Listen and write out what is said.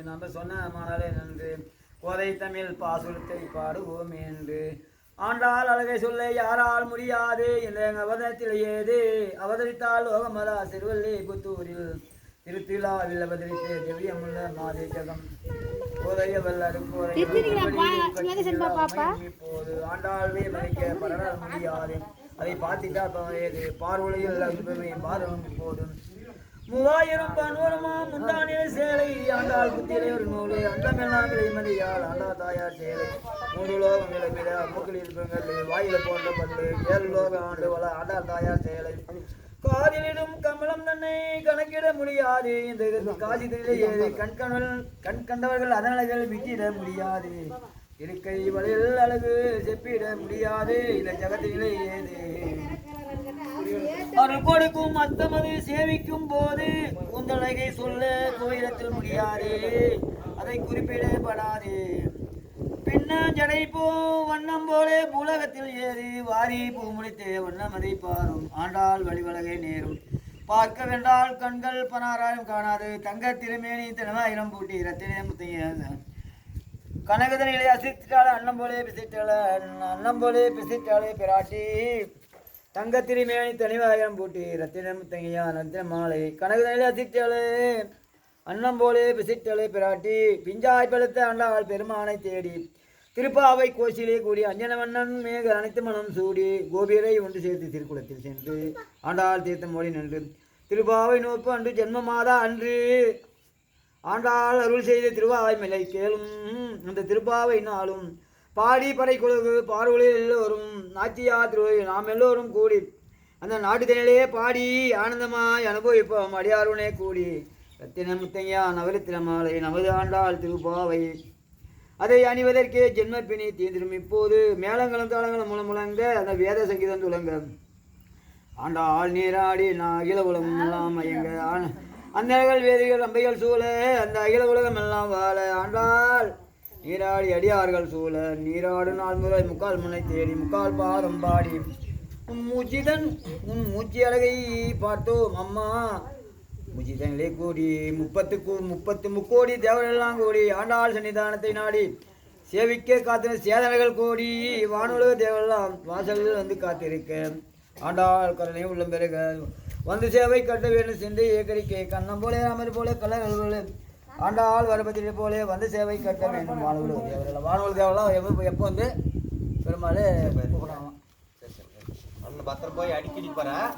நம்ம சொன்ன மணலே நன்று கோதை தமிழ் பாசுரத்தை பாடுவோம் என்று ஆண்டாள் அழகை சொல்ல யாரால் முடியாது இந்த அவதரத்தில் ஏது அவதரித்தால் லோகமலா சிறுவல்லி புத்தூரில் திருத்திழாவில் அவதரித்து திவ்யமுள்ள மாதே ஜகம் கோதைய வல்லரும் இப்போது ஆண்டாள்வே மதிக்க பலரால் முடியாது அதை பார்த்துட்டா பார்வழியில் அனுபவி பாரணும் இப்போதும் 3000 பன்வரமா முந்தானிய சேலை ஆண்டாள் குத்திலே ஒரு நூலை அந்தமெல்லாம் விளைமதியால் ஆண்டா தாயார் சேலை 3 லோகம் விளம்பிட மூக்கில் இருப்பங்கள் வாயில போன்ற பல்லு 7 லோகம் ஆண்டு வள ஆண்டாள் தாயார் சேலை காதிலிடும் கமலம் தன்னை கணக்கிட முடியாது இந்த காதிலே ஏது கண் கண்டவர்கள் அதனழகள் விட்டிட முடியாது இருக்கை வழியில் அழகு செப்பிட முடியாது இந்த ஜகத்திலே ஏது அருள் கொடுக்கும் அத்தமது சேவிக்கும் போது உந்தழகை சொல்ல கோயிலத்தில் முடியாது அதை குறிப்பிடப்படாது பின்ன ஜடை போ வண்ணம் போலே பூலகத்தில் ஏறி வாரி பூ முடித்து வண்ணம் அதை பாரும் ஆண்டாள் வழிவழகை நேரும் பார்க்க வென்றால் கண்கள் 16,000 காணாது தங்க திருமேனி தினமாயிரம் பூட்டி ரத்தினே முத்தைய கனகதனிலே அசித்தாள அன்னம் போலே பிசித்தாளே பிராட்டி தங்க திருமேனி தனிவாயிரம் பூட்டி ரத்தினம் தங்கியா ரத்தின மாலை கனகதனிலே அசித்தாளே அன்னம் போலே பிசித்தாளே பிராட்டி பிஞ்சாய் பழுத்த ஆண்டாள் பெருமானை தேடி திருப்பாவை கோஷிலே கூடி அஞ்சன வண்ணன் மேக அனைத்து மனம் சூடி கோபியரை ஒன்று சேர்த்து திருக்குளத்தில் சென்று ஆண்டாள் தீர்த்தம் ஓடி நின்று திருப்பாவை நோப்பு அன்று ஜென்ம மாதா அன்று ஆண்டாள் அருள் செய்த திருவாய் மேலை கேளும் அந்த திருப்பாவை நாளும் பாடி படை குழு பார்வழியில் எல்லோரும் நாச்சியார் திருவள்ளுவர் நாம் எல்லோரும் கூடி அந்த நாட்டுத்தினிலே பாடி ஆனந்தமாய் அனுபவிப்போம் அடியாருனே கூடி ரத்தின முத்தையா நவரத்தின மாலை நமது ஆண்டாள் திருப்பாவை அதை அணிவதற்கே ஜென்மப்பினி தீந்திரும் இப்போது மேளங்களும் தாளங்களும் முழங்க அந்த வேத சங்கீதம் துளங்க ஆண்டாள் நீராடி நான் அகில உலகம் எல்லாம் மயங்க அந்தர்கள் வேதிகள் அம்பைகள் சூழ அந்த அகில உலகம் எல்லாம் வாழ ஆண்டாள் நீராடி அடியார்கள் சூழ நீராடு நாள் முதல் முக்கால் முனை தேடி முக்கால் பாதம் பாடி உன் மூச்சு அழகை பார்த்தோம் அம்மா முஜிதனிலே கூடி 30 முக்கோடி தேவரெல்லாம் கூடி ஆண்டாள் சன்னிதானத்தை நாடி சேவிக்க காத்தின சேதனைகள் கோடி வானுலக தேவரெல்லாம் வாசலில் வந்து காத்திருக்க ஆண்டாள் கருணை உள்ளம் பெருக வந்து சேவை கட்ட வேண்டும் சென்று ஏக்கரிக்கை கண்ணம் போலே அமர் போல கலர்கள் ஆண்டாள் வரபத்திலே போலே வந்து சேவை கட்ட வேண்டும் வானொலி தேவரெல்லாம் வானொலி தேவரெல்லாம் எப்போ வந்து பெருமாள் கூப்பிடலாம் பத்திரம் போய் அடிக்கடி போகிறேன்.